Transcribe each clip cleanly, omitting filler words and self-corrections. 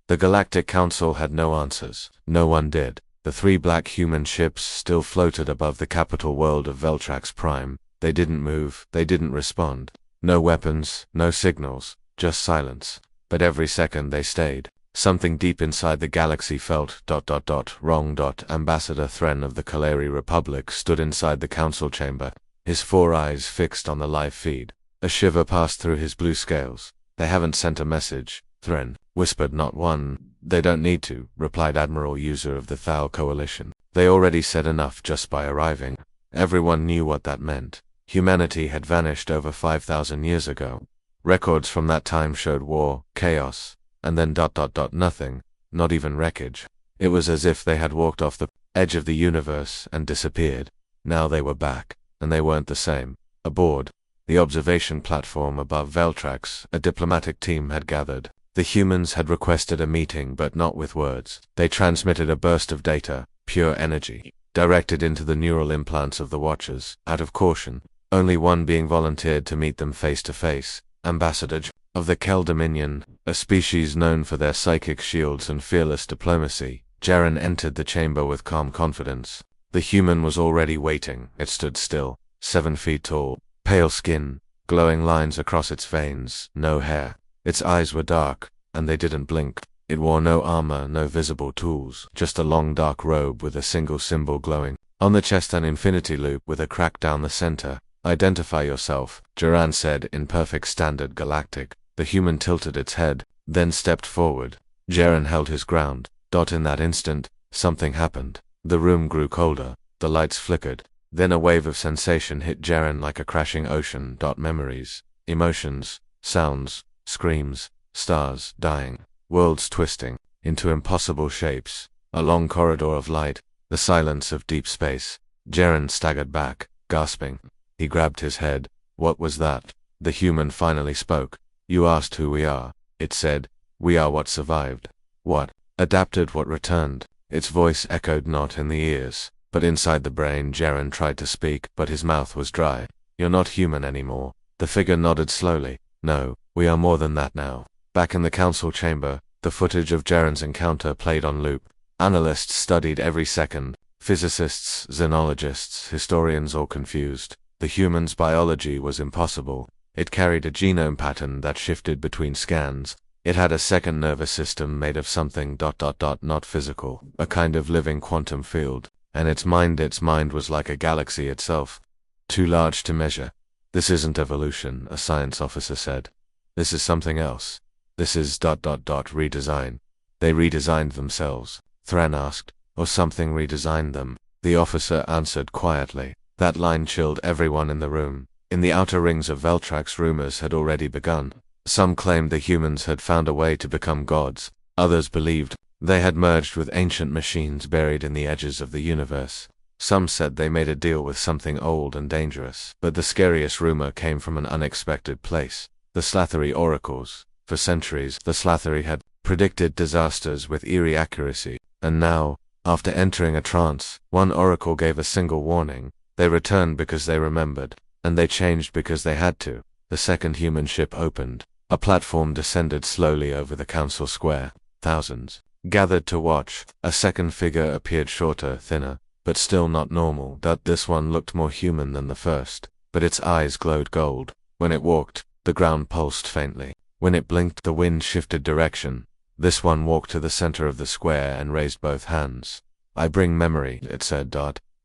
The Galactic Council had no answers. No one did. The 3 black human ships still floated above the capital world of Veltrax Prime. They didn't move, they didn't respond. No weapons, no signals, just silence. But every second they stayed. Something deep inside the galaxy felt ... wrong. Ambassador Thren of the Kaleri Republic stood inside the council chamber, his 4 eyes fixed on the live feed. A shiver passed through his blue scales. They haven't sent a message, Thren whispered. Not one. They don't need to, replied Admiral User of the Thal Coalition. They already said enough just by arriving. Everyone knew what that meant. Humanity had vanished over 5,000 years ago. Records from that time showed war, chaos, and then ... nothing, not even wreckage. It was as if they had walked off the edge of the universe and disappeared. Now they were back, and they weren't the same. Aboard the observation platform above Veltrax, a diplomatic team had gathered. The humans had requested a meeting, but not with words. They transmitted a burst of data, pure energy, directed into the neural implants of the Watchers, out of caution. Only one being volunteered to meet them face to face, Ambassador of the Kel Dominion, a species known for their psychic shields and fearless diplomacy. Jaren entered the chamber with calm confidence. The human was already waiting. It stood still, 7 feet tall, pale skin, glowing lines across its veins, no hair. Its eyes were dark, and they didn't blink. It wore no armor, no visible tools, just a long dark robe with a single symbol glowing on the chest, an infinity loop with a crack down the center. Identify yourself, Jaren said in perfect standard galactic. The human tilted its head, then stepped forward. Jaren held his ground. In that instant, something happened. The room grew colder, the lights flickered. Then a wave of sensation hit Jaren like a crashing ocean. Memories, emotions, sounds, screams, stars dying, worlds twisting into impossible shapes, a long corridor of light, the silence of deep space. Jaren staggered back, gasping. He grabbed his head. What was that? The human finally spoke. You asked who we are, it said. We are what survived. What adapted, what returned. Its voice echoed not in the ears, but inside the brain. Jaren tried to speak, but his mouth was dry. You're not human anymore. The figure nodded slowly. No, we are more than that now. Back in the council chamber, the footage of Jaren's encounter played on loop. Analysts studied every second. Physicists, xenologists, historians all confused. The human's biology was impossible. It carried a genome pattern that shifted between scans. It had a second nervous system made of something ... not physical, a kind of living quantum field. And its mind was like a galaxy itself. Too large to measure. This isn't evolution, a science officer said. This is something else. This is ... redesign. They redesigned themselves, Thren asked. Or something redesigned them, the officer answered quietly. That line chilled everyone in the room. In the outer rings of Veltrax, rumors had already begun. Some claimed the humans had found a way to become gods. Others believed they had merged with ancient machines buried in the edges of the universe. Some said they made a deal with something old and dangerous. But the scariest rumor came from an unexpected place. The Slathery oracles. For centuries, the Slathery had predicted disasters with eerie accuracy. And now, after entering a trance, one oracle gave a single warning. They returned because they remembered, and they changed because they had to. The second human ship opened. A platform descended slowly over the council square. Thousands gathered to watch. A second figure appeared, shorter, thinner, but still not normal. This one looked more human than the first, but its eyes glowed gold. When it walked, the ground pulsed faintly. When it blinked, the wind shifted direction. This one walked to the center of the square and raised both hands. I bring memory, it said.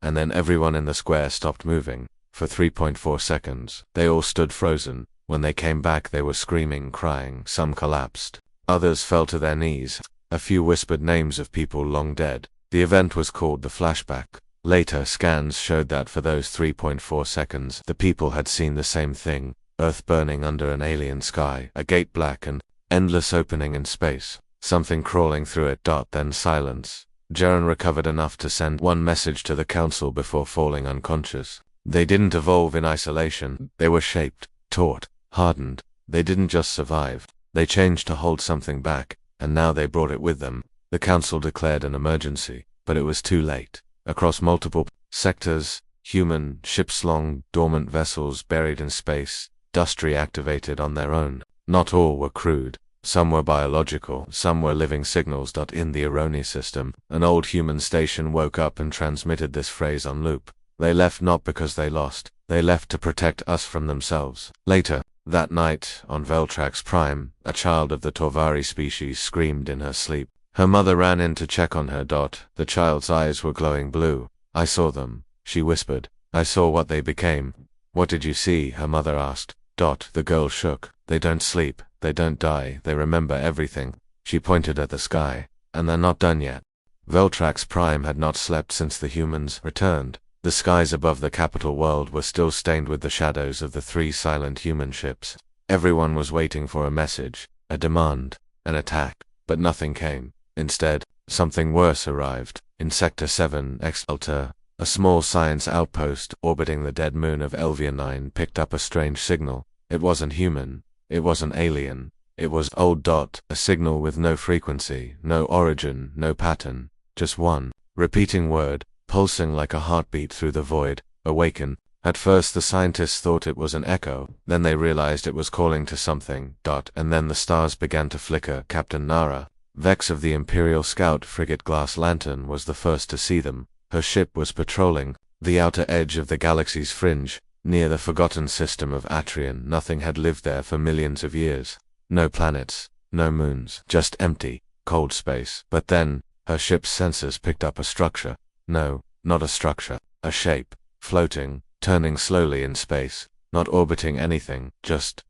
And then everyone in the square stopped moving. For 3.4 seconds, they all stood frozen. When they came back, they were screaming, crying. Some collapsed. Others fell to their knees. A few whispered names of people long dead. The event was called the flashback. Later, scans showed that for those 3.4 seconds, the people had seen the same thing. Earth burning under an alien sky, a gate black and endless opening in space. Something crawling through it. Then silence. Jaren recovered enough to send one message to the council before falling unconscious. They didn't evolve in isolation. They were shaped, taught, hardened. They didn't just survive. They changed to hold something back, and now they brought it with them. The council declared an emergency, but it was too late. Across multiple sectors, human, ships-long, dormant vessels buried in space, dust reactivated on their own. Not all were crude. Some were biological, some were living signals. In the Aroni system, an old human station woke up and transmitted this phrase on loop. They left not because they lost, they left to protect us from themselves. Later, that night, on Veltrax Prime, a child of the Torvari species screamed in her sleep. Her mother ran in to check on her. The child's eyes were glowing blue. I saw them, she whispered. I saw what they became. What did you see? Her mother asked. The girl shook. They don't sleep, they don't die, they remember everything. She pointed at the sky. And they're not done yet. Veltrax Prime had not slept since the humans returned. The skies above the capital world were still stained with the shadows of the 3 silent human ships. Everyone was waiting for a message, a demand, an attack, but nothing came. Instead, something worse arrived. In Sector 7 X Alta, a small science outpost orbiting the dead moon of Elvia 9 picked up a strange signal. It wasn't human, it wasn't alien, it was old. A signal with no frequency, no origin, no pattern, just one repeating word, pulsing like a heartbeat through the void. Awaken. At first the scientists thought it was an echo, then they realized it was calling to something. And then the stars began to flicker. Captain Nara, Vex of the Imperial Scout frigate Glass Lantern, was the first to see them. Her ship was patrolling the outer edge of the galaxy's fringe, near the forgotten system of Atrian. Nothing had lived there for millions of years. No planets, no moons, just empty, cold space. But then, her ship's sensors picked up a structure. No, not a structure, a shape, floating, turning slowly in space, not orbiting anything, just ...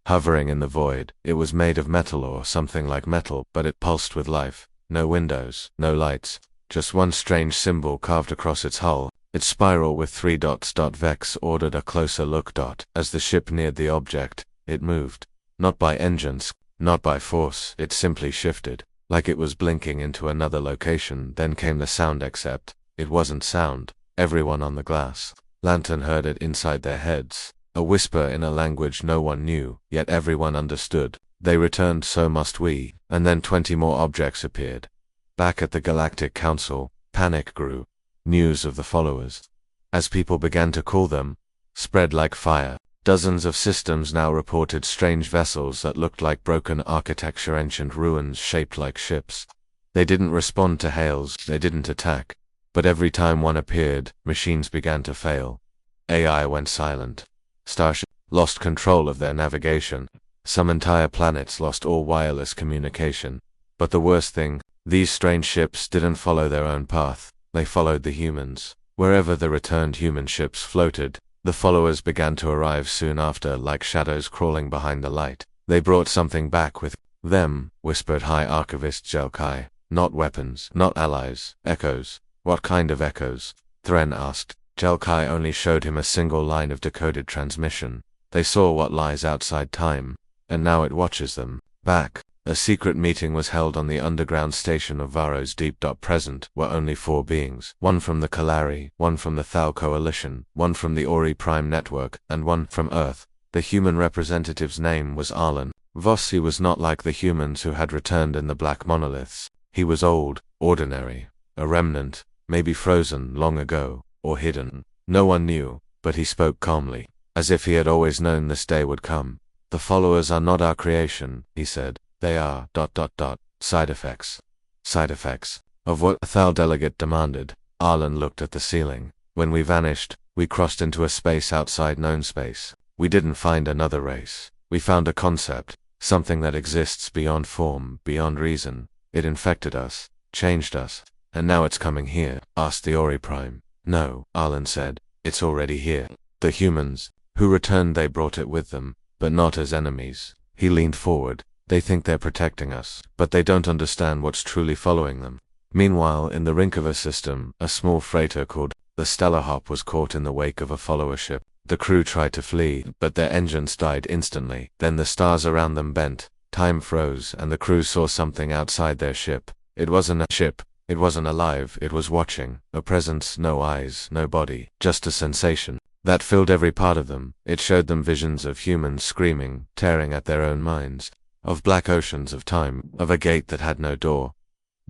hovering in the void. It was made of metal or something like metal, but it pulsed with life. No windows, no lights, just one strange symbol carved across its hull, its spiral with 3 dots. Vex ordered a closer look. As the ship neared the object, it moved. Not by engines, not by force, it simply shifted, like it was blinking into another location. Then came the sound, except it wasn't sound. Everyone on the Glass Lantern heard it inside their heads, a whisper in a language no one knew, yet everyone understood. They returned, so must we. And then 20 more objects appeared. Back at the Galactic Council, panic grew. News of the followers, as people began to call them, spread like fire. Dozens of systems now reported strange vessels that looked like broken architecture, ancient ruins shaped like ships. They didn't respond to hails, they didn't attack. But every time one appeared, machines began to fail. AI went silent. Starships lost control of their navigation. Some entire planets lost all wireless communication. But the worst thing, these strange ships didn't follow their own path. They followed the humans. Wherever the returned human ships floated, the followers began to arrive soon after, like shadows crawling behind the light. They brought something back with them, whispered High Archivist Jelkai. Not weapons, not allies, echoes. What kind of echoes? Thren asked. Jelkai only showed him a single line of decoded transmission. They saw what lies outside time, and now it watches them. Back. A secret meeting was held on the underground station of Varro's Deep. Present were only 4 beings, one from the Kalari, one from the Thal Coalition, one from the Ori Prime Network, and one from Earth. The human representative's name was Arlen Voss. He was not like the humans who had returned in the Black Monoliths. He was old, ordinary, a remnant, maybe frozen long ago, or hidden. No one knew, but he spoke calmly, as if he had always known this day would come. The followers are not our creation, he said. They are ... side effects. Side effects of what? A Thal delegate demanded. Arlen looked at the ceiling. When we vanished, we crossed into a space outside known space. We didn't find another race. We found a concept, something that exists beyond form, beyond reason. It infected us, changed us, and now it's coming here. Asked the Ori Prime. No, Arlen said. It's already here. The humans who returned, they brought it with them, but not as enemies. He leaned forward. They think they're protecting us, but they don't understand what's truly following them. Meanwhile, in the Rinkova system, a small freighter called the Stellar Hop was caught in the wake of a follower ship. The crew tried to flee, but their engines died instantly. Then the stars around them bent, time froze, and the crew saw something outside their ship. It wasn't a ship, it wasn't alive, it was watching. A presence, no eyes, no body, just a sensation that filled every part of them. It showed them visions of humans screaming, tearing at their own minds. Of black oceans of time, of a gate that had no door.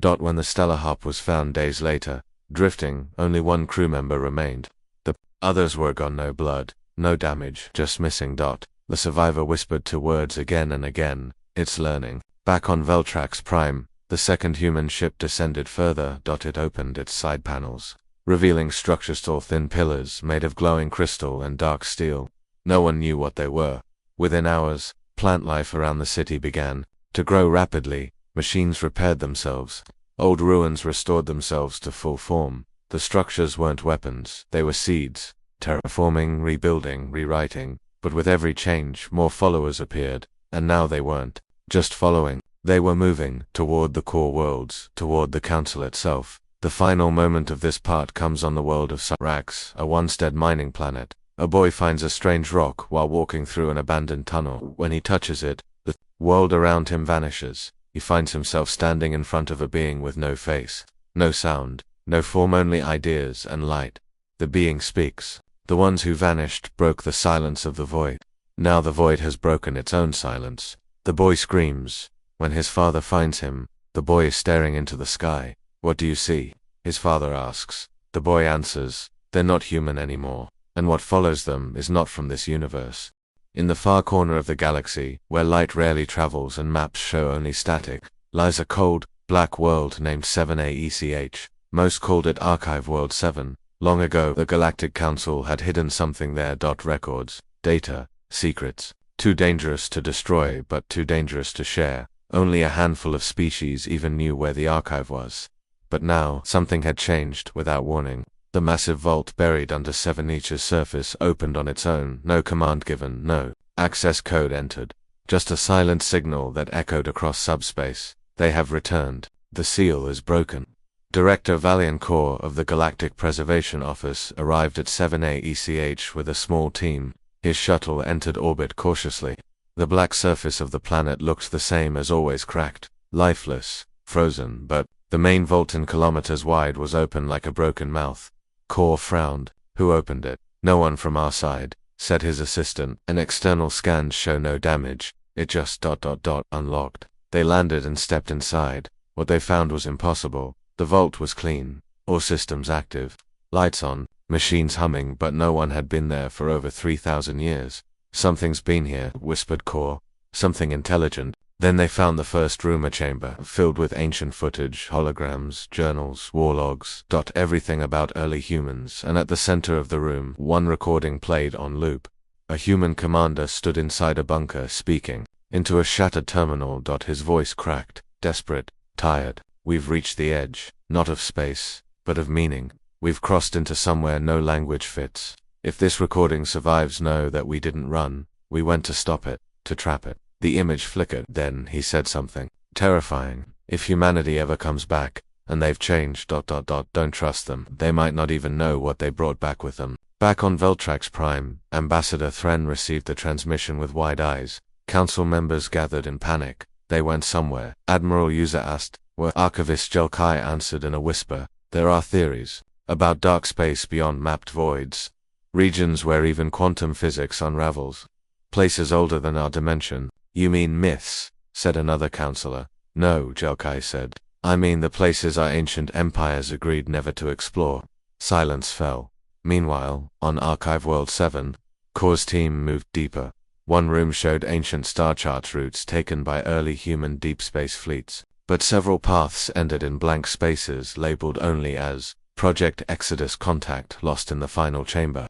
When the Stellar Hop was found days later, drifting, only 1 crew member remained. The others were gone. No blood, no damage, just missing. The survivor whispered 2 words again and again. It's learning. Back on Veltrax Prime, the second human ship descended further. It opened its side panels, revealing structures tall thin pillars made of glowing crystal and dark steel. No one knew what they were. Within hours, plant life around the city began to grow rapidly. Machines repaired themselves. Old ruins restored themselves to full form. The structures weren't weapons, they were seeds, terraforming, rebuilding, rewriting. But with every change, more followers appeared, and now they weren't just following. They were moving toward the core worlds, toward the council itself. The final moment of this part comes on the world of Rax, a once-dead mining planet. A boy finds a strange rock while walking through an abandoned tunnel. When he touches it, the world around him vanishes. He finds himself standing in front of a being with no face, no sound, no form, only ideas and light. The being speaks. The ones who vanished broke the silence of the void. Now the void has broken its own silence. The boy screams. When his father finds him, the boy is staring into the sky. "What do you see?" his father asks. The boy answers, "They're not human anymore, and what follows them is not from this universe." In the far corner of the galaxy, where light rarely travels and maps show only static, lies a cold, black world named 7AECH. Most called it Archive World 7. Long ago, the Galactic Council had hidden something there. Records, data, secrets. Too dangerous to destroy, but too dangerous to share. Only a handful of species even knew where the archive was. But now, something had changed without warning. The massive vault buried under 7H's surface opened on its own. No command given, no access code entered. Just a silent signal that echoed across subspace. They have returned. The seal is broken. Director Valiancourt of the Galactic Preservation Office arrived at 7AECH with a small team. His shuttle entered orbit cautiously. The black surface of the planet looked the same as always, cracked, lifeless, frozen, but the main vault, kilometers wide, was open like a broken mouth. Core frowned. "Who opened it?" "No one from our side," said his assistant. "An external scans show no damage. It just unlocked." They landed and stepped inside. What they found was impossible. The vault was clean, all systems active, lights on, machines humming, but no one had been there for over 3,000 years. "Something's been here," whispered Core. "Something intelligent." Then they found the first room, a chamber filled with ancient footage, holograms, journals, war logs, everything about early humans, and at the center of the room, one recording played on loop. A human commander stood inside a bunker, speaking into a shattered terminal. His voice cracked, desperate, tired. "We've reached the edge, not of space, but of meaning. We've crossed into somewhere no language fits. If this recording survives, know that we didn't run. We went to stop it, to trap it." The image flickered. Then he said something terrifying. "If humanity ever comes back, and they've changed, don't trust them. They might not even know what they brought back with them." Back on Veltrax Prime, Ambassador Thren received the transmission with wide eyes. Council members gathered in panic. They went somewhere. Admiral User asked, "Where?" Archivist Jelkai answered in a whisper, "There are theories about dark space beyond mapped voids. Regions where even quantum physics unravels. Places older than our dimension." "You mean myths?" said another counselor. "No," Jelkai said. "I mean the places our ancient empires agreed never to explore." Silence fell. Meanwhile, on Archive World 7, Core's team moved deeper. One room showed ancient star chart routes taken by early human deep space fleets, but several paths ended in blank spaces labeled only as Project Exodus Contact, lost in the final chamber.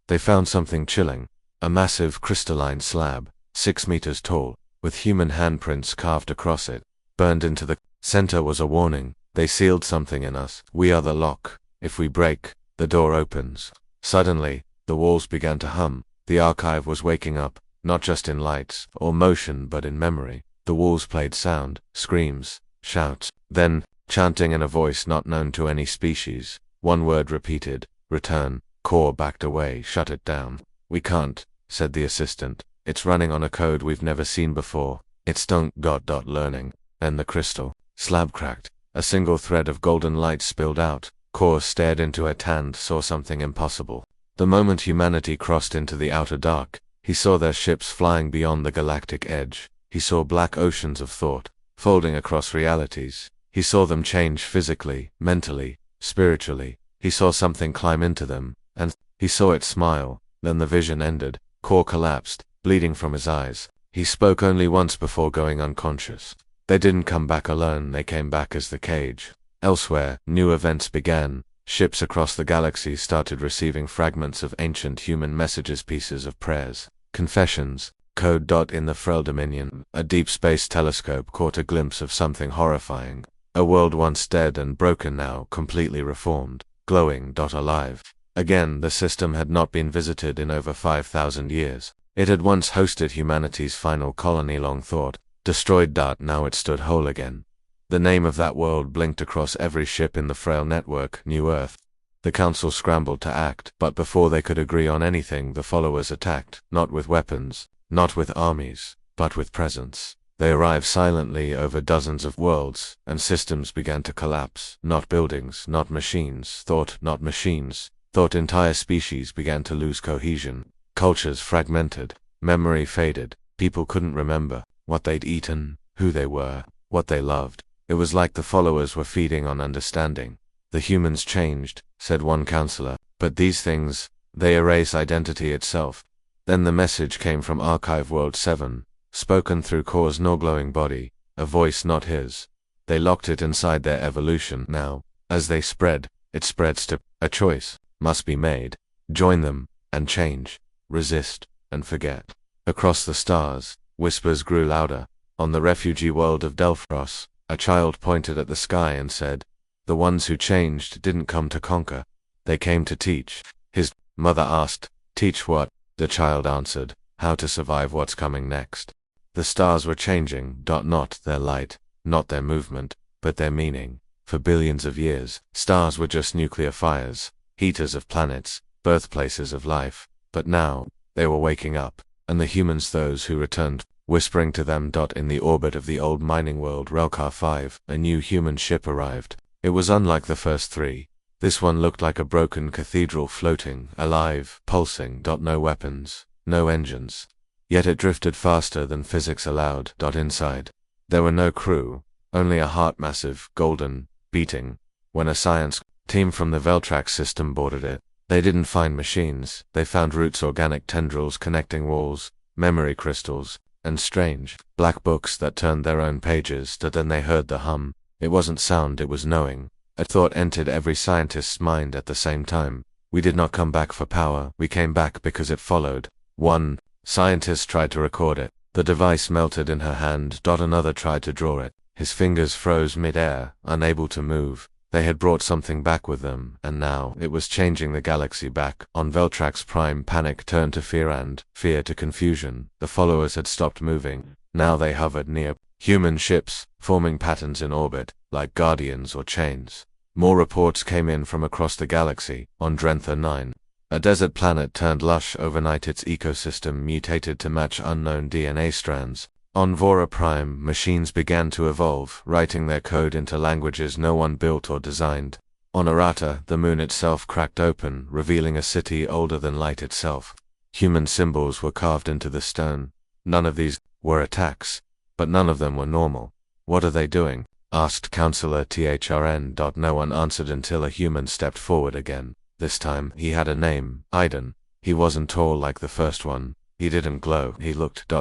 They found something chilling. A massive crystalline slab, 6 meters tall, with human handprints carved across it. Burned into the center was a warning. "They sealed something in us. We are the lock. If we break, the door opens." Suddenly, the walls began to hum. The archive was waking up, not just in lights or motion but in memory. The walls played sound, screams, shouts. Then, chanting in a voice not known to any species, one word repeated, "Return." Core backed away, shut it down. "We can't," said the assistant. "It's running on a code we've never seen before. It's learning." Then the crystal slab cracked. A single thread of golden light spilled out. Core stared into it and saw something impossible. The moment humanity crossed into the outer dark, he saw their ships flying beyond the galactic edge. He saw black oceans of thought, folding across realities. He saw them change physically, mentally, spiritually. He saw something climb into them, and he saw it smile. Then the vision ended. Core collapsed, bleeding from his eyes. He spoke only once before going unconscious. They didn't come back alone, they came back as the cage. Elsewhere, new events began. Ships across the galaxy started receiving fragments of ancient human messages, pieces of prayers, confessions, code. In the Frel Dominion, a deep space telescope caught a glimpse of something horrifying. A world once dead and broken, now completely reformed, glowing. Alive. Again, the system had not been visited in over 5,000 years. It had once hosted humanity's final colony, long thought, destroyed. Now it stood whole again. The name of that world blinked across every ship in the Frail network, New Earth. The Council scrambled to act, but before they could agree on anything, the followers attacked, not with weapons, not with armies, but with presence. They arrived silently over dozens of worlds, and systems began to collapse. Not buildings, not machines, thought, not machines. Thought. Entire species began to lose cohesion. Cultures fragmented, memory faded. People couldn't remember what they'd eaten, who they were, what they loved. It was like the followers were feeding on understanding. The humans changed, said one counselor, but these things, they erase identity itself. Then the message came from Archive World 7, spoken through Kor's no-glowing body, a voice not his. They locked it inside their evolution. Now, as they spread, it spreads to a choice must be made. Join them, and change. Resist, and forget. Across the stars, whispers grew louder. On the refugee world of Delphros, a child pointed at the sky and said, "The ones who changed didn't come to conquer. They came to teach." His mother asked, "Teach what?" The child answered, "How to survive what's coming next." The stars were changing. Not their light, not their movement, but their meaning. For billions of years, stars were just nuclear fires, heaters of planets, birthplaces of life. But now, they were waking up, and the humans, those who returned, whispering to them. In the orbit of the old mining world Relkar 5, a new human ship arrived. It was unlike the first three. This one looked like a broken cathedral, floating, alive, pulsing. No weapons, no engines. Yet it drifted faster than physics allowed. Inside, there were no crew, only a heart, massive, golden, beating. When a science team from the Veltrax system boarded it, they didn't find machines. They found roots, organic tendrils connecting walls, memory crystals, and strange, black books that turned their own pages. Then they heard the hum. It wasn't sound, it was knowing. A thought entered every scientist's mind at the same time. We did not come back for power, we came back because it followed. One scientist tried to record it. The device melted in her hand. Another tried to draw it. His fingers froze mid-air, unable to move. They had brought something back with them, and now it was changing the galaxy back. On Veltrax Prime, panic turned to fear, and fear to confusion. The followers had stopped moving. Now they hovered near human ships, forming patterns in orbit, like guardians or chains. More reports came in from across the galaxy. On Drentha 9, a desert planet turned lush overnight, its ecosystem mutated to match unknown DNA strands. On Vora Prime, machines began to evolve, writing their code into languages no one built or designed. On Arata, the moon itself cracked open, revealing a city older than light itself. Human symbols were carved into the stone. None of these were attacks, but none of them were normal. "What are they doing?" asked Counselor THRN. No one answered until a human stepped forward again. This time, he had a name, Aiden. He wasn't tall like the first one. He didn't glow. He looked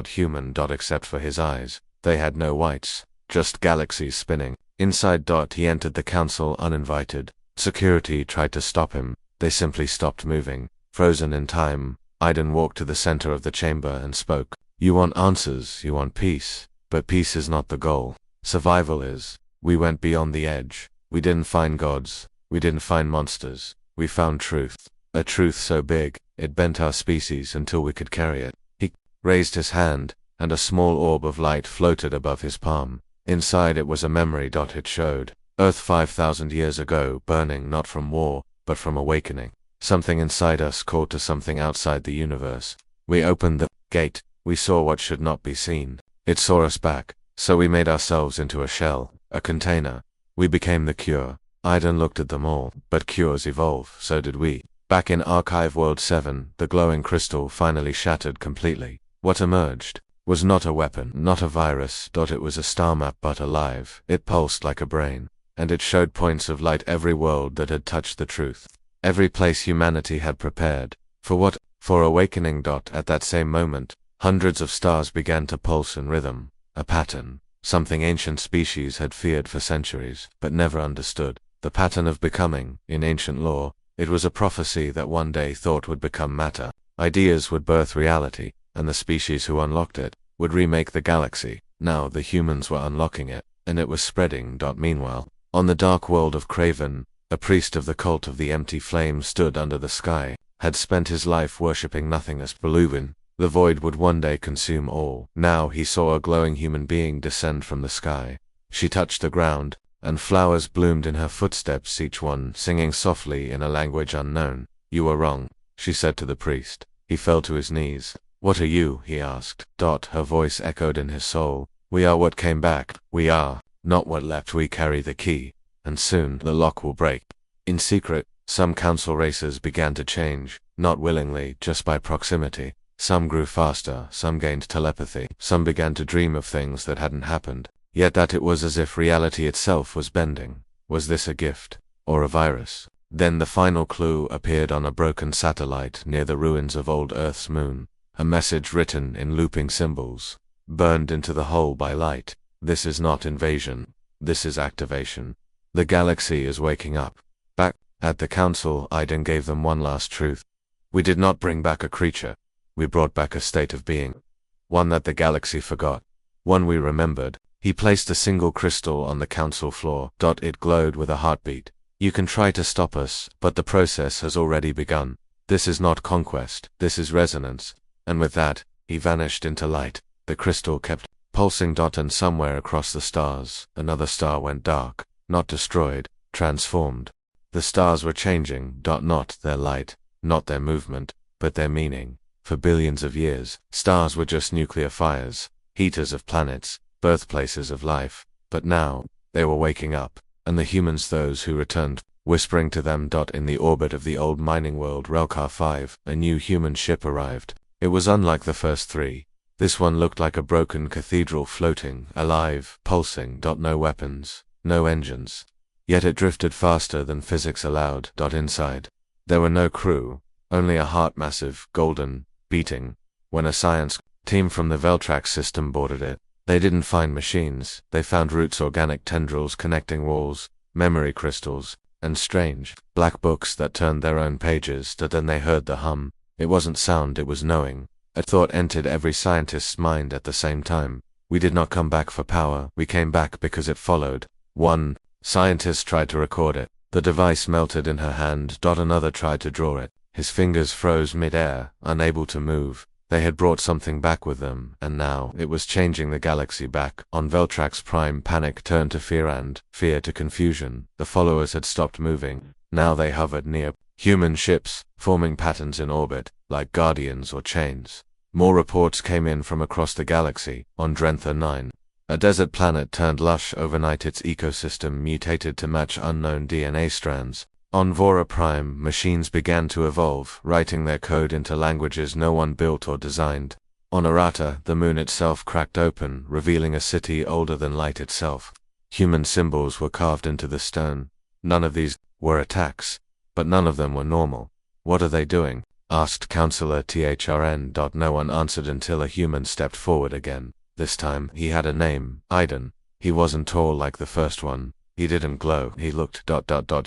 human. Except for his eyes. They had no whites, just galaxies spinning. Inside. He entered the council uninvited. Security tried to stop him. They simply stopped moving. Frozen in time, Aiden walked to the center of the chamber and spoke. "You want answers, you want peace. But peace is not the goal. Survival is. We went beyond the edge. We didn't find gods. We didn't find monsters. We found truth. A truth so big, it bent our species until we could carry it." He raised his hand, and a small orb of light floated above his palm. Inside it was a memory. It showed Earth 5,000 years ago, burning not from war, but from awakening. Something inside us called to something outside the universe. We opened the gate. We saw what should not be seen. It saw us back, so we made ourselves into a shell, a container. We became the cure. Aiden looked at them all. But cures evolve, so did we. Back in Archive World 7, the glowing crystal finally shattered completely. What emerged was not a weapon, not a virus. It was a star map, but alive. It pulsed like a brain, and it showed points of light every world that had touched the truth. Every place humanity had prepared. For what? For awakening. At that same moment, Hundreds of stars began to pulse in rhythm, a pattern, something ancient species had feared for centuries, but never understood. The pattern of becoming. In ancient lore, it was a prophecy that one day thought would become matter, ideas would birth reality, and the species who unlocked it would remake the galaxy. Now the humans were unlocking it, and it was spreading. Meanwhile, on the dark world of Craven, a priest of the cult of the empty flame stood under the sky, had spent his life worshipping nothingness, believing the void would one day consume all. Now he saw a glowing human being descend from the sky. She touched the ground, and flowers bloomed in her footsteps, each one singing softly in a language unknown. "You were wrong," she said to the priest. He fell to his knees. "What are you?" he asked. Her voice echoed in his soul. "We are what came back. We are not what left. We carry the key, and soon the lock will break." In secret, some council races began to change, not willingly, just by proximity. Some grew faster, some gained telepathy, some began to dream of things that hadn't happened. Yet that it was as if reality itself was bending. Was this a gift, or a virus? Then the final clue appeared on a broken satellite near the ruins of old Earth's moon. A message written in looping symbols, burned into the hull by light. "This is not invasion. This is activation. The galaxy is waking up." Back at the council, Aiden gave them one last truth. "We did not bring back a creature. We brought back a state of being. One that the galaxy forgot. One we remembered." He placed a single crystal on the council floor. It glowed with a heartbeat. "You can try to stop us, but the process has already begun. This is not conquest. This is resonance." And with that, he vanished into light. The crystal kept pulsing. And somewhere across the stars, another star went dark, not destroyed, transformed. The stars were changing. Not their light, not their movement, but their meaning. For billions of years, stars were just nuclear fires, heaters of planets, birthplaces of life. But now, they were waking up, and the humans, those who returned, whispering to them. In the orbit of the old mining world Relkar 5, a new human ship arrived. It was unlike the first three. This one looked like a broken cathedral, floating, alive, pulsing. No weapons, no engines. Yet it drifted faster than physics allowed. Inside, there were no crew, only a heart, massive, golden, beating. When a science team from the Veltrax system boarded it, they didn't find machines. They found roots, organic tendrils connecting walls, memory crystals, and strange, black books that turned their own pages. Then they heard the hum. It wasn't sound, it was knowing. A thought entered every scientist's mind at the same time. "We did not come back for power, we came back because it followed." One scientist tried to record it. The device melted in her hand. Another tried to draw it. His fingers froze mid-air, unable to move. They had brought something back with them, and now it was changing the galaxy back. On Veltrax Prime, panic turned to fear, and fear to confusion. The followers had stopped moving. Now they hovered near human ships, forming patterns in orbit, like guardians or chains. More reports came in from across the galaxy. On Drentha 9, a desert planet turned lush overnight. Its ecosystem mutated to match unknown DNA strands. On Vora Prime, machines began to evolve, writing their code into languages no one built or designed. On Arata, the moon itself cracked open, revealing a city older than light itself. Human symbols were carved into the stone. None of these were attacks, but none of them were normal. "What are they doing?" asked Counselor THRN. No one answered until a human stepped forward again. This time, he had a name, Aiden. He wasn't tall like the first one. He didn't glow. He looked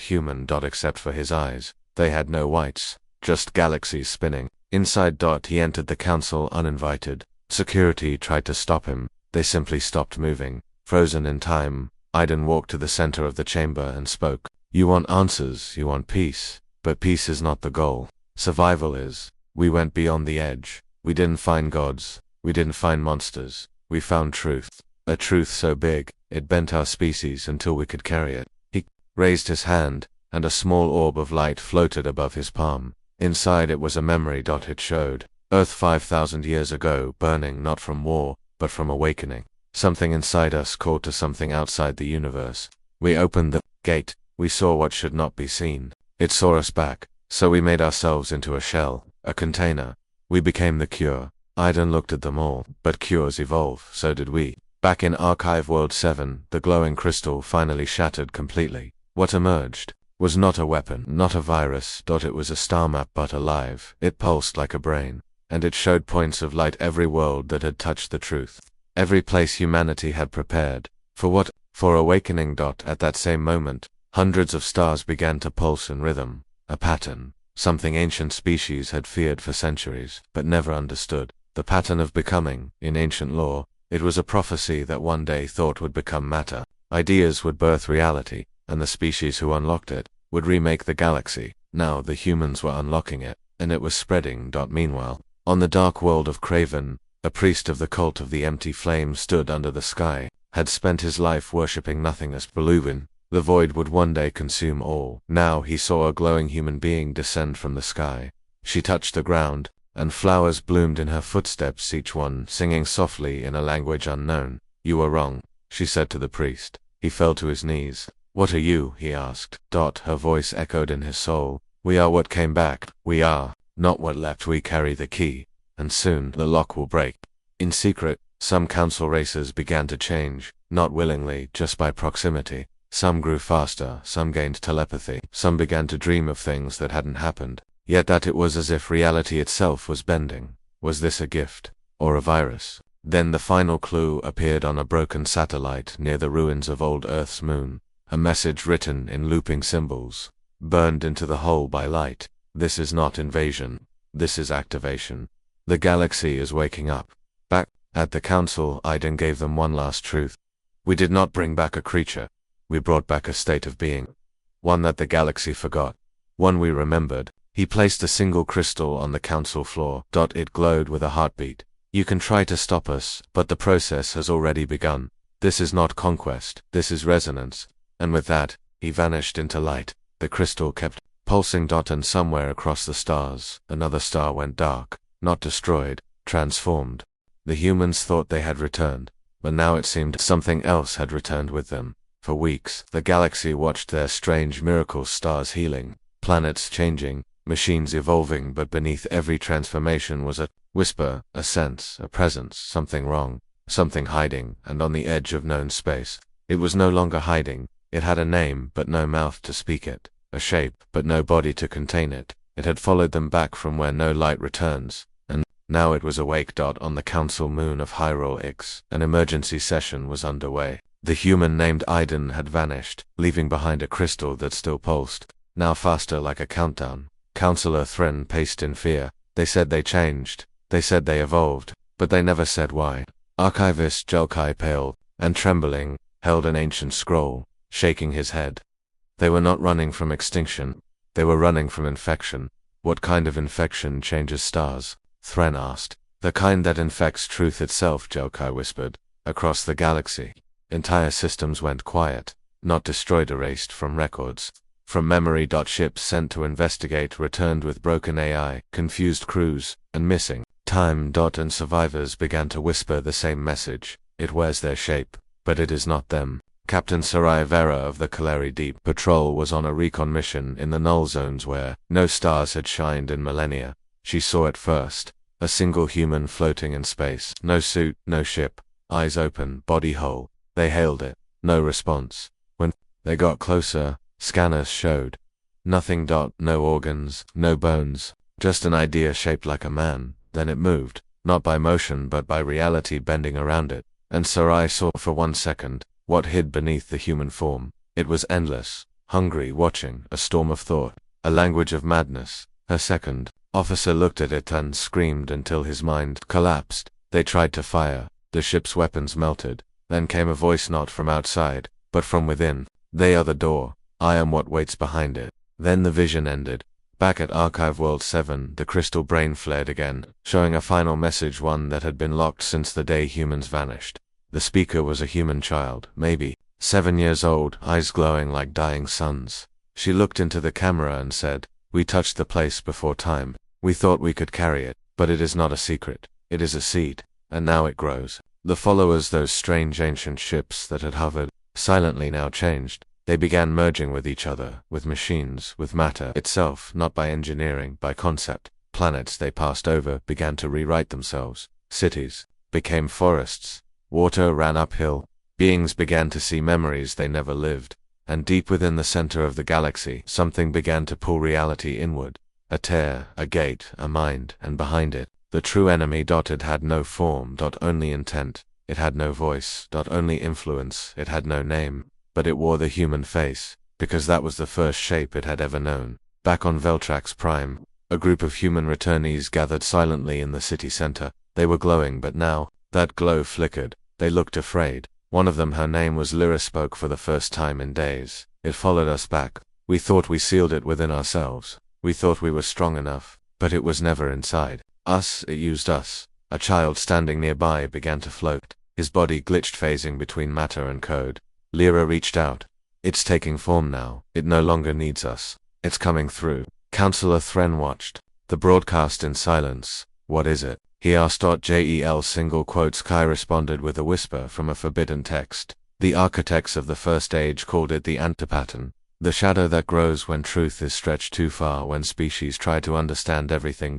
human. Except for his eyes. They had no whites, just galaxies spinning. Inside. He entered the council uninvited. Security tried to stop him. They simply stopped moving. Frozen in time, Aiden walked to the center of the chamber and spoke. "You want answers, you want peace. But peace is not the goal. Survival is. We went beyond the edge. We didn't find gods. We didn't find monsters. We found truth. A truth so big, it bent our species until we could carry it." He raised his hand, and a small orb of light floated above his palm. Inside it was a memory. It showed Earth 5,000 years ago, burning not from war, but from awakening. Something inside us called to something outside the universe. We opened the gate. We saw what should not be seen. It saw us back, so we made ourselves into a shell, a container. We became the cure. Aiden looked at them all. But cures evolve, so did we. Back in Archive World 7, the glowing crystal finally shattered completely. What emerged was not a weapon, not a virus. It was a star map, but alive. It pulsed like a brain, and it showed points of light every world that had touched the truth. Every place humanity had prepared. For what? For awakening. At that same moment, hundreds of stars began to pulse in rhythm, a pattern, something ancient species had feared for centuries, but never understood. The pattern of becoming. In ancient lore, it was a prophecy that one day thought would become matter, ideas would birth reality, and the species who unlocked it would remake the galaxy. Now the humans were unlocking it, and it was spreading. Meanwhile, on the dark world of Craven, a priest of the cult of the empty flame stood under the sky, had spent his life worshipping nothingness, believing the void would one day consume all. Now he saw a glowing human being descend from the sky. She touched the ground, and flowers bloomed in her footsteps, each one singing softly in a language unknown. "You were wrong," she said to the priest. He fell to his knees. "What are you?" he asked. Her voice echoed in his soul. "We are what came back. We are not what left. We carry the key, and soon the lock will break." In secret, some council races began to change, not willingly, just by proximity. Some grew faster, some gained telepathy, some began to dream of things that hadn't happened. Yet that it was as if reality itself was bending. Was this a gift, or a virus? Then the final clue appeared on a broken satellite near the ruins of old Earth's moon. A message written in looping symbols, burned into the hull by light. "This is not invasion. This is activation. The galaxy is waking up." Back at the council, Aiden gave them one last truth. "We did not bring back a creature. We brought back a state of being. One that the galaxy forgot. One we remembered." He placed a single crystal on the council floor. It glowed with a heartbeat. "You can try to stop us, but the process has already begun. This is not conquest. This is resonance." And with that, he vanished into light. The crystal kept pulsing. And somewhere across the stars, another star went dark, not destroyed, transformed. The humans thought they had returned, but now it seemed something else had returned with them. For weeks, the galaxy watched their strange miracles, stars healing, planets changing, machines evolving, but beneath every transformation was a whisper, a sense, a presence, something wrong, something hiding, and on the edge of known space. It was no longer hiding. It had a name, but no mouth to speak it, a shape, but no body to contain it. It had followed them back from where no light returns, and now it was awake. On the council moon of Hyrule X, an emergency session was underway. The human named Aiden had vanished, leaving behind a crystal that still pulsed, now faster like a countdown. Counselor Thren paced in fear. They said they changed. They said they evolved, but they never said why. Archivist Jelkai, pale and trembling, held an ancient scroll, shaking his head. They were not running from extinction. They were running from infection. "What kind of infection changes stars?" Thren asked. "The kind that infects truth itself," Jelkai whispered. Across the galaxy, entire systems went quiet, not destroyed, erased from records, from memory. Ships sent to investigate returned with broken AI, confused crews, and missing time. And survivors began to whisper the same message. "It wears their shape, but it is not them." Captain Sarai Vera of the Kaleri Deep Patrol was on a recon mission in the null zones where no stars had shined in millennia. She saw it first, a single human floating in space. No suit, no ship, eyes open, body whole. They hailed it. No response. When they got closer, scanners showed nothing. No organs, no bones, just an idea shaped like a man. Then it moved, not by motion but by reality bending around it. And Sarai saw for 1 second what hid beneath the human form. It was endless, hungry, watching, a storm of thought, a language of madness. Her second officer looked at it and screamed until his mind collapsed. They tried to fire. The ship's weapons melted. Then came a voice, not from outside, but from within. "They are the door. I am what waits behind it." Then the vision ended. Back at Archive World 7, the crystal brain flared again, showing a final message, one that had been locked since the day humans vanished. The speaker was a human child, maybe 7 years old, eyes glowing like dying suns. She looked into the camera and said, "We touched the place before time. We thought we could carry it, but it is not a secret. It is a seed, and now it grows." The followers, those strange ancient ships that had hovered silently, now changed. They began merging with each other, with machines, with matter itself, not by engineering, by concept. Planets they passed over began to rewrite themselves. Cities became forests. Water ran uphill. Beings began to see memories they never lived. And deep within the center of the galaxy, something began to pull reality inward. A tear, a gate, a mind, and behind it, The true enemy. It had no form. Only intent. It had no voice. Only influence. It had no name. But it wore the human face, because that was the first shape it had ever known. Back on Veltrax Prime, a group of human returnees gathered silently in the city center. They were glowing, but now, that glow flickered. They looked afraid. One of them, her name was Lyra, spoke for the first time in days. It followed us back. We thought we sealed it within ourselves. We thought we were strong enough, but it was never inside us. It used us. A child standing nearby began to float. His body glitched, phasing between matter and code. Lyra reached out. It's taking form now. It no longer needs us. It's coming through. Counselor Thren watched the broadcast in silence. What is it? He asked. JEL single quotes. Kai responded with a whisper from a forbidden text. The architects of the first age called it the antipattern. The shadow that grows when truth is stretched too far, when species try to understand everything.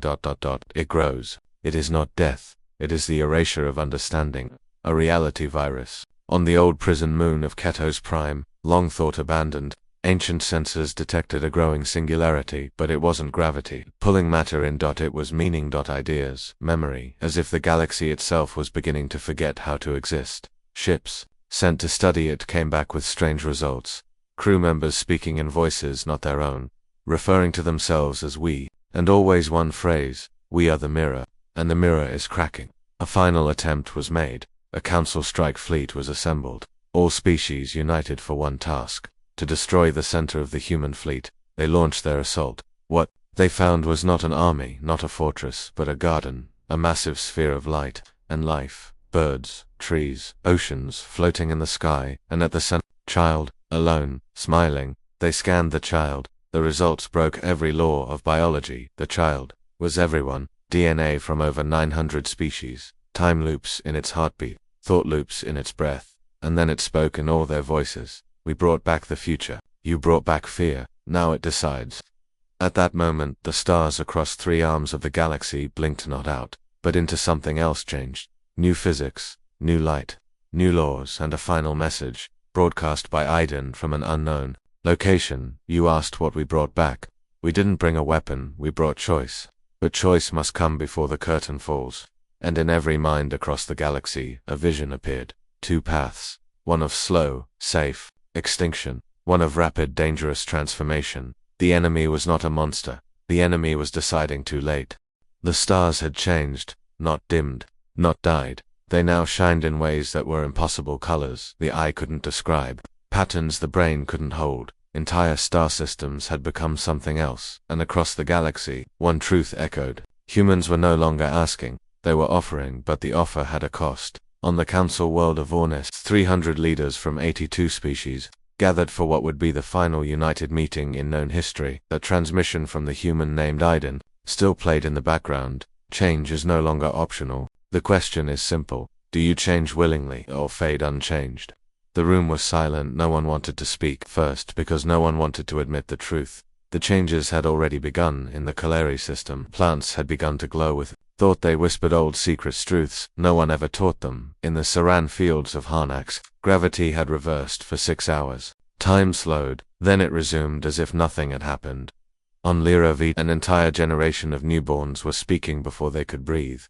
It grows. It is not death. It is the erasure of understanding. A reality virus. On the old prison moon of Ketos Prime, long thought abandoned, ancient sensors detected a growing singularity, but it wasn't gravity pulling matter in. It was meaning. Ideas, memory, as if the galaxy itself was beginning to forget how to exist. Ships, sent to study it, came back with strange results. Crew members speaking in voices not their own, referring to themselves as we, and always one phrase: we are the mirror, and the mirror is cracking. A final attempt was made. A council strike fleet was assembled. All species united for one task: to destroy the center of the human fleet. They launched their assault. What they found was not an army, not a fortress, but a garden, a massive sphere of light and life, birds, trees, oceans floating in the sky, and at the center, child, alone, smiling. They scanned the child. The results broke every law of biology. The child was everyone. DNA from over 900 species, time loops in its heartbeat, thought loops in its breath, and then it spoke in all their voices. We brought back the future. You brought back fear. Now it decides. At that moment, the stars across 3 arms of the galaxy blinked not out, but into something else changed. New physics, new light, new laws, and a final message, broadcast by Aiden from an unknown location. You asked what we brought back. We didn't bring a weapon, we brought choice. But choice must come before the curtain falls. And in every mind across the galaxy, a vision appeared. 2 paths. One of slow, safe extinction. One of rapid, dangerous transformation. The enemy was not a monster. The enemy was deciding too late. The stars had changed, not dimmed, not died. They now shined in ways that were impossible, colors the eye couldn't describe, patterns the brain couldn't hold. Entire star systems had become something else, and across the galaxy, one truth echoed. Humans were no longer asking, they were offering, but the offer had a cost. On the council world of Ornis, 300 leaders from 82 species gathered for what would be the final united meeting in known history. The transmission from the human named Aiden still played in the background. Change is no longer optional. The question is simple: do you change willingly or fade unchanged? The room was silent. No one wanted to speak, first because no one wanted to admit the truth. The changes had already begun in the Kaleri system. Plants had begun to glow with thought. They whispered old secret truths no one ever taught them. In the Saran fields of Harnax, gravity had reversed for 6 hours. Time slowed, then it resumed as if nothing had happened. On Lyra V, an entire generation of newborns were speaking before they could breathe.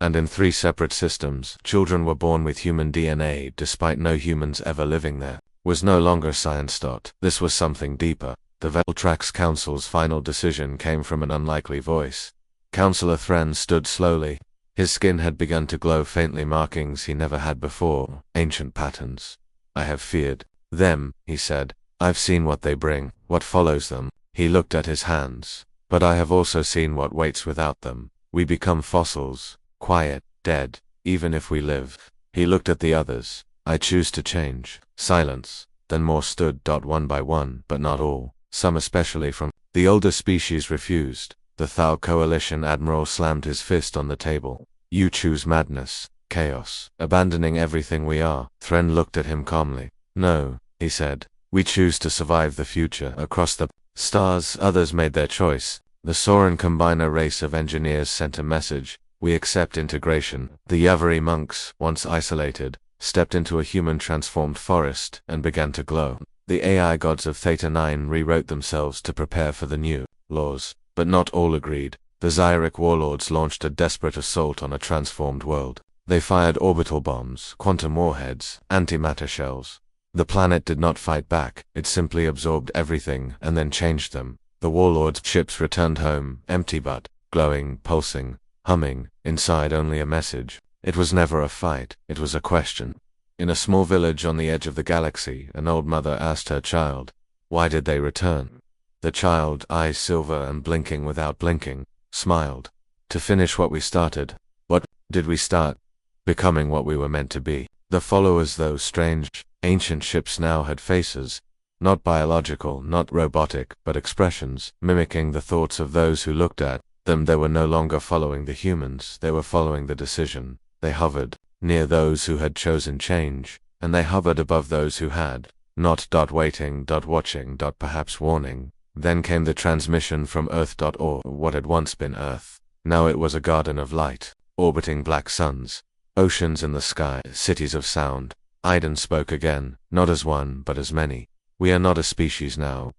And in 3 separate systems, children were born with human DNA despite no humans ever living there. Was no longer science. This was something deeper. The Veltrax Council's final decision came from an unlikely voice. Counselor Thren stood slowly. His skin had begun to glow faintly, markings he never had before, ancient patterns. I have feared them, he said. I've seen what they bring, what follows them. He looked at his hands. But I have also seen what waits without them. We become fossils, quiet, dead, even if we live. He looked at the others. I choose to change. Silence. Then more stood. One by one, but not all. Some, especially from the older species, refused. The Thal Coalition Admiral slammed his fist on the table. You choose madness, chaos, abandoning everything we are. Thren looked at him calmly. No, he said. We choose to survive the future. Across the stars, others made their choice. The Soren Combiner race of engineers sent a message. We accept integration. The Yavari monks, once isolated, stepped into a human-transformed forest and began to glow. The AI gods of Theta 9 rewrote themselves to prepare for the new laws. But not all agreed. The Xyric warlords launched a desperate assault on a transformed world. They fired orbital bombs, quantum warheads, antimatter shells. The planet did not fight back, it simply absorbed everything and then changed them. The warlords' ships returned home, empty but glowing, pulsing, humming, inside only a message. It was never a fight, it was a question. In a small village on the edge of the galaxy, an old mother asked her child, "Why did they return?" The child, eyes silver and blinking without blinking, smiled. "To finish what we started." What did we start? Becoming what we were meant to be. The followers, those strange, ancient ships, now had faces. Not biological, not robotic, but expressions, mimicking the thoughts of those who looked at them. They were no longer following the humans, they were following the decision. They hovered near those who had chosen change, and they hovered above those who had not. Waiting, watching, perhaps warning. Then came the transmission from Earth. Or what had once been Earth. Now it was a garden of light, orbiting black suns, oceans in the sky, cities of sound. Iden spoke again, not as one, but as many. "We are not a species now.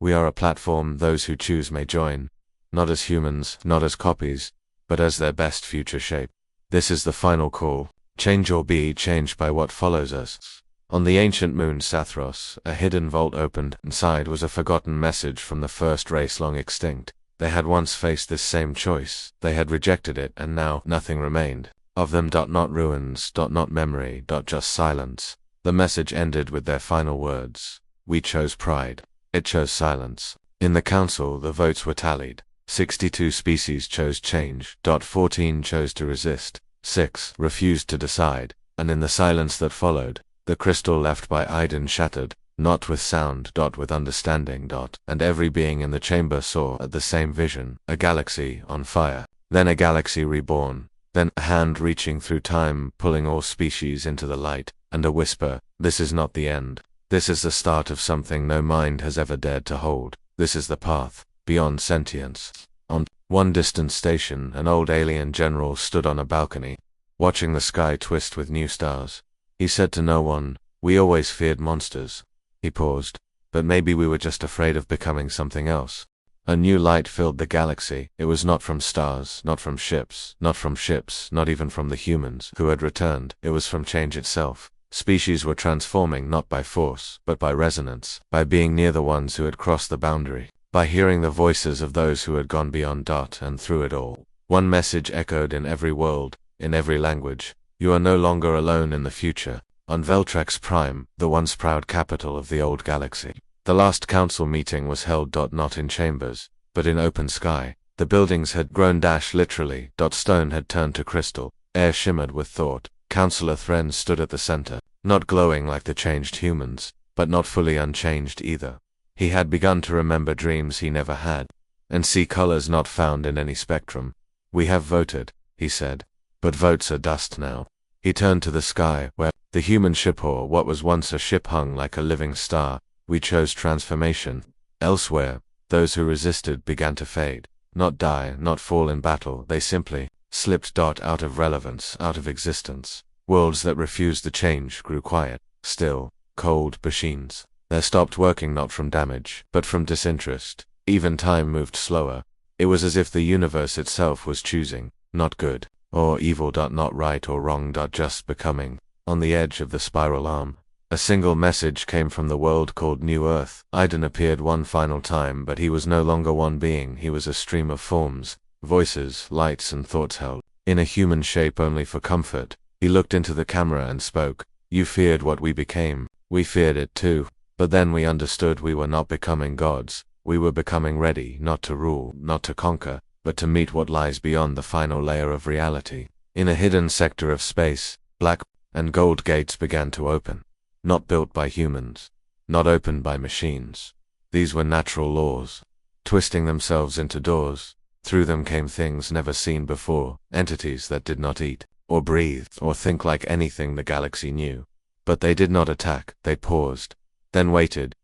We are a platform. Those who choose may join. Not as humans, not as copies, but as their best future shape. This is the final call. Change or be changed by what follows us." On the ancient moon Sathros, a hidden vault opened. Inside was a forgotten message from the first race long extinct. They had once faced this same choice. They had rejected it, and now nothing remained of them. Not ruins, not memory, just silence. The message ended with their final words. "We chose pride. It chose silence." In the council, the votes were tallied. 62 species chose change. 14 chose to resist. 6 refused to decide. And in the silence that followed, the crystal left by Iden shattered, not with sound, with understanding. And every being in the chamber saw the same vision, a galaxy on fire, then a galaxy reborn, then a hand reaching through time, pulling all species into the light, and a whisper, "This is not the end. This is the start of something no mind has ever dared to hold. This is the path beyond sentience." On one distant station, an old alien general stood on a balcony, watching the sky twist with new stars. He said to no one, "We always feared monsters." He paused. "But maybe we were just afraid of becoming something else." A new light filled the galaxy. It was not from stars, not from ships, not even from the humans who had returned. It was from change itself. Species were transforming not by force, but by resonance, by being near the ones who had crossed the boundary, by hearing the voices of those who had gone beyond. And through it all, one message echoed in every world, in every language. You are no longer alone in the future. On Veltrax Prime, the once proud capital of the old galaxy, the last council meeting was held. Not in chambers, but in open sky. The buildings had grown literally. Stone had turned to crystal. Air shimmered with thought. Councillor Thren stood at the center, not glowing like the changed humans, but not fully unchanged either. He had begun to remember dreams he never had, and see colors not found in any spectrum. "We have voted," he said, "but votes are dust now." He turned to the sky, where the human ship, or what was once a ship, hung like a living star. "We chose transformation." Elsewhere, those who resisted began to fade, not die, not fall in battle. They simply slipped. Out of relevance, out of existence. Worlds that refused the change grew quiet, still, cold machines. They stopped working not from damage, but from disinterest. Even time moved slower. It was as if the universe itself was choosing, not good or evil. Not right or wrong. Just becoming. On the edge of the spiral arm, a single message came from the world called New Earth. Iden appeared one final time, but he was no longer one being. He was a stream of forms, voices, lights, and thoughts held in a human shape only for comfort. He looked into the camera and spoke. "You feared what we became. We feared it too. But then we understood we were not becoming gods. We were becoming ready, not to rule, not to conquer, but to meet what lies beyond the final layer of reality." In a hidden sector of space, black and gold gates began to open. Not built by humans, not opened by machines. These were natural laws, twisting themselves into doors. Through them came things never seen before, entities that did not eat, or breathe, or think like anything the galaxy knew. But they did not attack. They paused, then waited,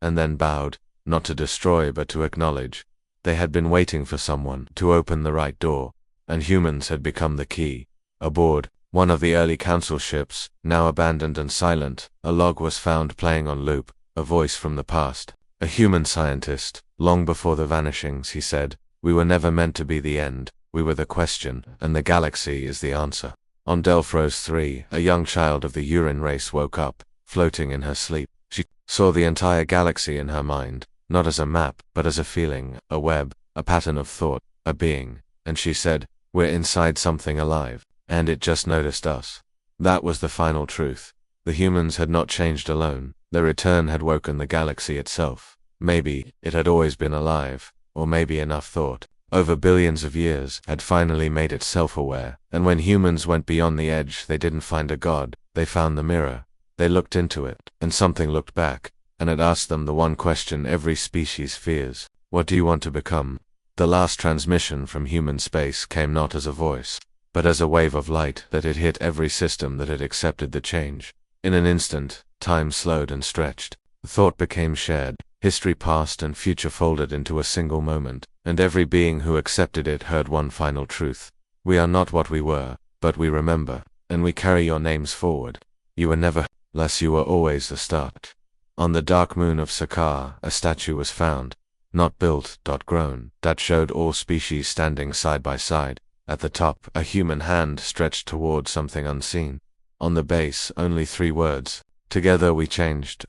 and then bowed, not to destroy but to acknowledge. They had been waiting for someone to open the right door, and humans had become the key. Aboard one of the early council ships, now abandoned and silent, a log was found playing on loop, a voice from the past. A human scientist, long before the vanishings, he said, We were never meant to be the end, we were the question, and the galaxy is the answer. On Delphros 3, a young child of the urine race woke up, floating in her sleep. She saw the entire galaxy in her mind, not as a map, but as a feeling, a web, a pattern of thought, a being, and she said, "We're inside something alive, and it just noticed us." That was the final truth. The humans had not changed alone, their return had woken the galaxy itself. Maybe it had always been alive, or maybe enough thought, over billions of years, had finally made it self-aware, and when humans went beyond the edge they didn't find a god, they found the mirror. They looked into it, and something looked back, and it asked them the one question every species fears: what do you want to become? The last transmission from human space came not as a voice, but as a wave of light that had hit every system that had accepted the change. In an instant, time slowed and stretched. Thought became shared, history past and future folded into a single moment, and every being who accepted it heard one final truth. We are not what we were, but we remember, and we carry your names forward. You were never less, you were always the start. On the dark moon of Sakar, a statue was found, not built, grown, that showed all species standing side by side. At the top, a human hand stretched toward something unseen. On the base, only 3 words: together we changed.